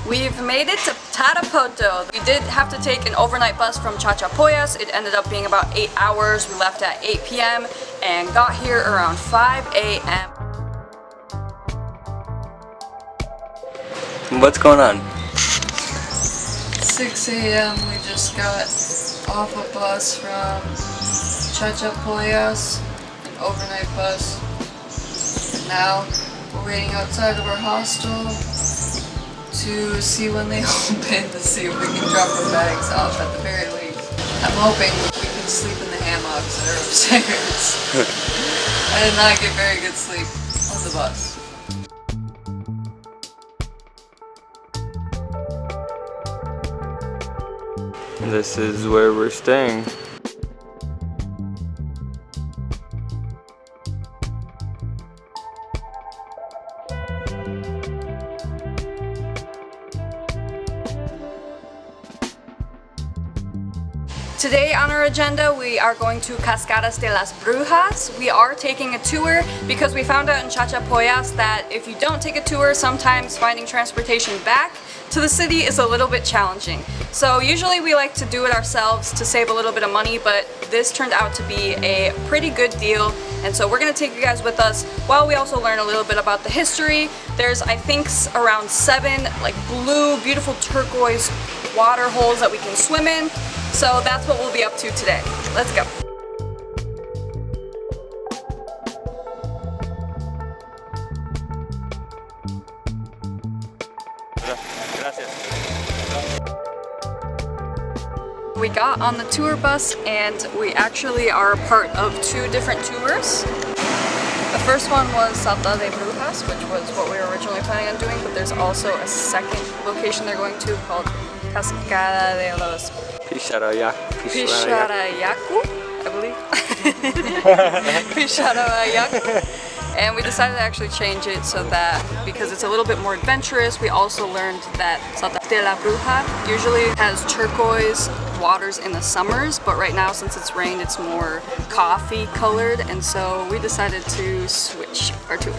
We've made it to Tarapoto. We did have to take an overnight bus from Chachapoyas. It ended up being about 8 hours. We left at 8 p.m. and got here around 5 a.m. What's going on? 6 a.m. we just got off a bus from Chachapoyas, an overnight bus. And now we're waiting outside of our hostel to see when they open to see if we can drop our bags off at the very least. I'm hoping we can sleep in the hammocks that are upstairs. I did not get very good sleep on the bus. This is where we're staying. Today on our agenda, we are going to Cascadas de las Brujas. We are taking a tour because we found out in Chachapoyas that if you don't take a tour, sometimes finding transportation back to the city is a little bit challenging. So usually we like to do it ourselves to save a little bit of money, but this turned out to be a pretty good deal. And so we're gonna take you guys with us while we also learn a little bit about the history. There's, I think, around 7 like blue, beautiful turquoise water holes that we can swim in. So that's what we'll be up to today. Let's go. We got on the tour bus and we actually are a part of 2 different tours. The first one was Salta de Brujas, which was what we were originally planning on doing, but there's also a second location they're going to called Cascada de los Carpishuyacu, I believe. Carpishuyacu. And we decided to actually change it so that, because it's a little bit more adventurous, we also learned that Salta de la Bruja usually has turquoise waters in the summers, but right now since it's rained it's more coffee colored, and so we decided to switch our tour.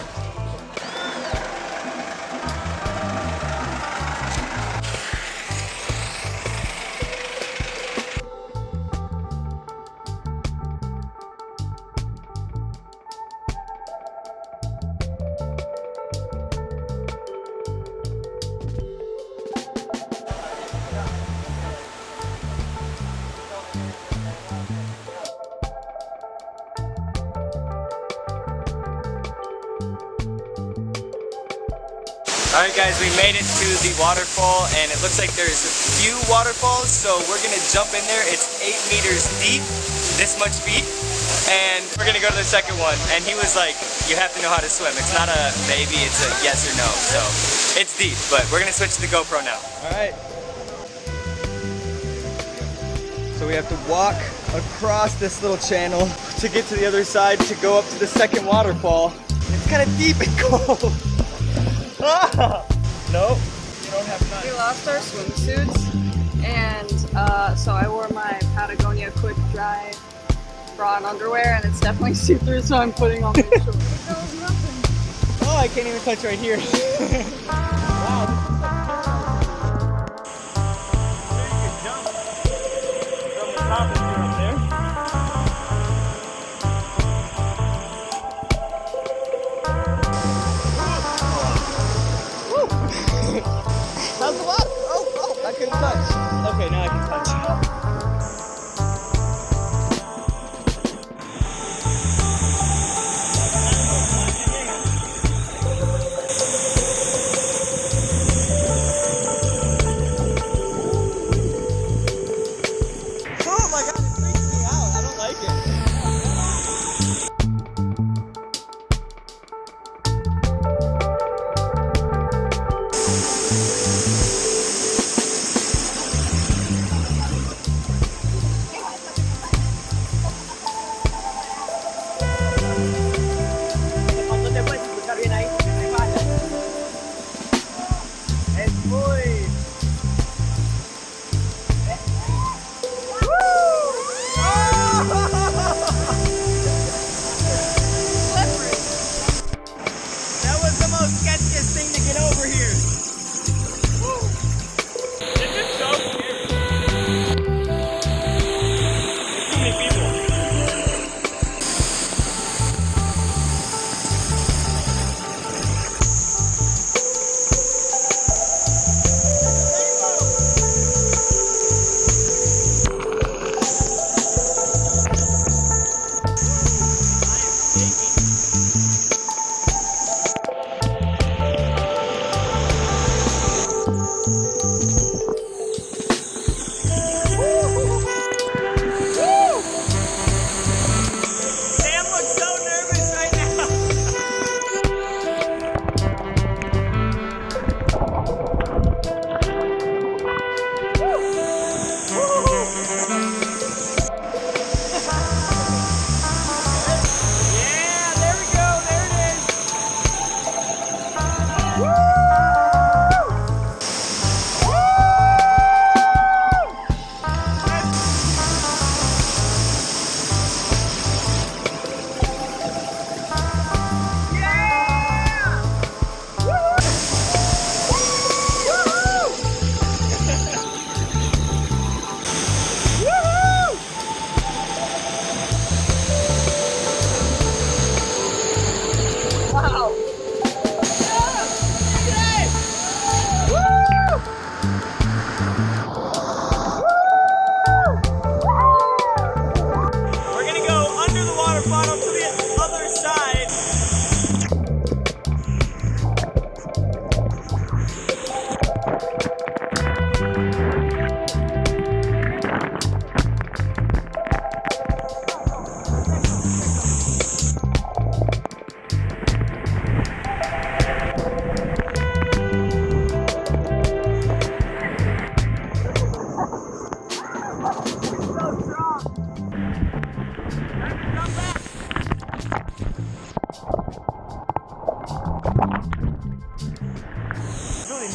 Alright guys, we made it to the waterfall and it looks like there's a few waterfalls, so we're gonna jump in there. It's 8 meters deep, this much deep, and we're gonna go to the second one. And he was like, you have to know how to swim. It's not a maybe, it's a yes or no. So it's deep, but we're gonna switch to the GoPro now. Alright. So we have to walk across this little channel to get to the other side to go up to the second waterfall. It's kind of deep and cold. Ah! Nope, you don't have none. We lost our swimsuits, and so I wore my Patagonia quick dry bra and underwear, and it's definitely see-through, so I'm putting on my shorts. That was nothing. Oh, I can't even touch right here. Wow. How's the water? Oh, I couldn't touch. Okay, now I can touch. Oh my God.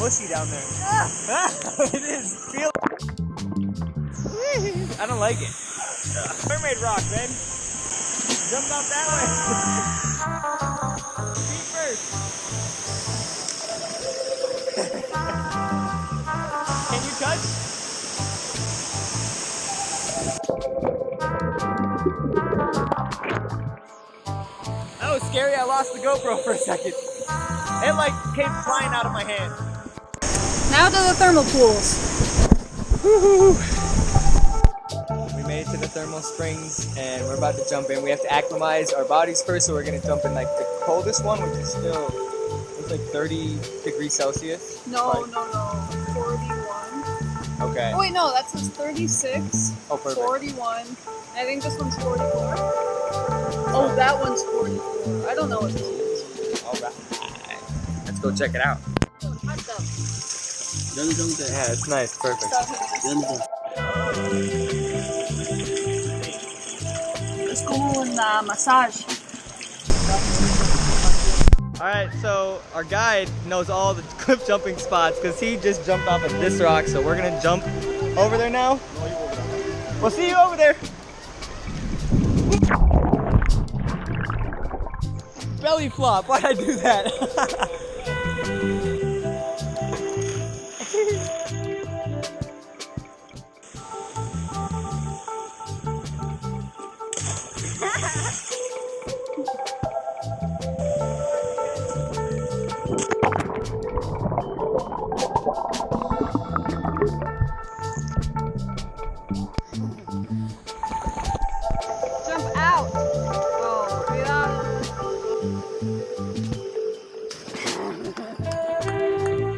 mushy down there. It is. Feel. I don't like it. Mermaid rock, man. Jump out that way. Feet first. Can you touch? That was scary. I lost the GoPro for a second. It like came flying out of my hand. Now to the thermal pools. We made it to the thermal springs and we're about to jump in. We have to acclimatize our bodies first, so we're gonna jump in like the coldest one, which is still it's like 30 degrees Celsius. No, Like, no, no. 41. Okay. Oh wait, no, that says 36. Oh, perfect. 41. I think this one's 44. Oh, that one's 44. I don't know what this is. All right. Let's go check it out. Yeah, it's nice. Perfect. Let's go on massage. Alright, so our guide knows all the cliff jumping spots because he just jumped off of this rock, so we're gonna jump over there now. We'll see you over there. Belly flop, why'd I do that? Jump out. Oh, yeah.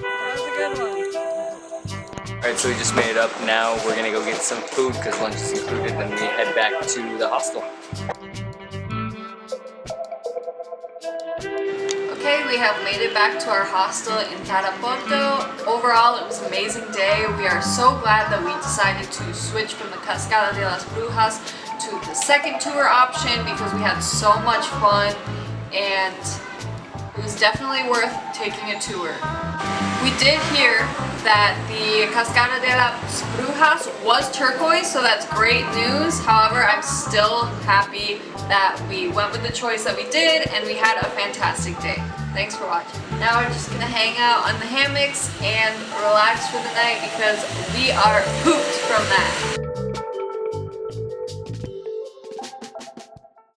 That was a good one. Alright, so we just made it up. Now we're gonna go get some food because lunch is included, and we head back to the hostel. Okay, we have made it back to our hostel in Tarapoto. Overall, it was an amazing day. We are so glad that we decided to switch from the Cascada de las Brujas to the second tour option because we had so much fun and it was definitely worth taking a tour. We did hear that the Cascada de las Brujas was turquoise, so that's great news. However, I'm still happy that we went with the choice that we did and we had a fantastic day. Thanks for watching. Now we're just gonna hang out on the hammocks and relax for the night because we are pooped from that.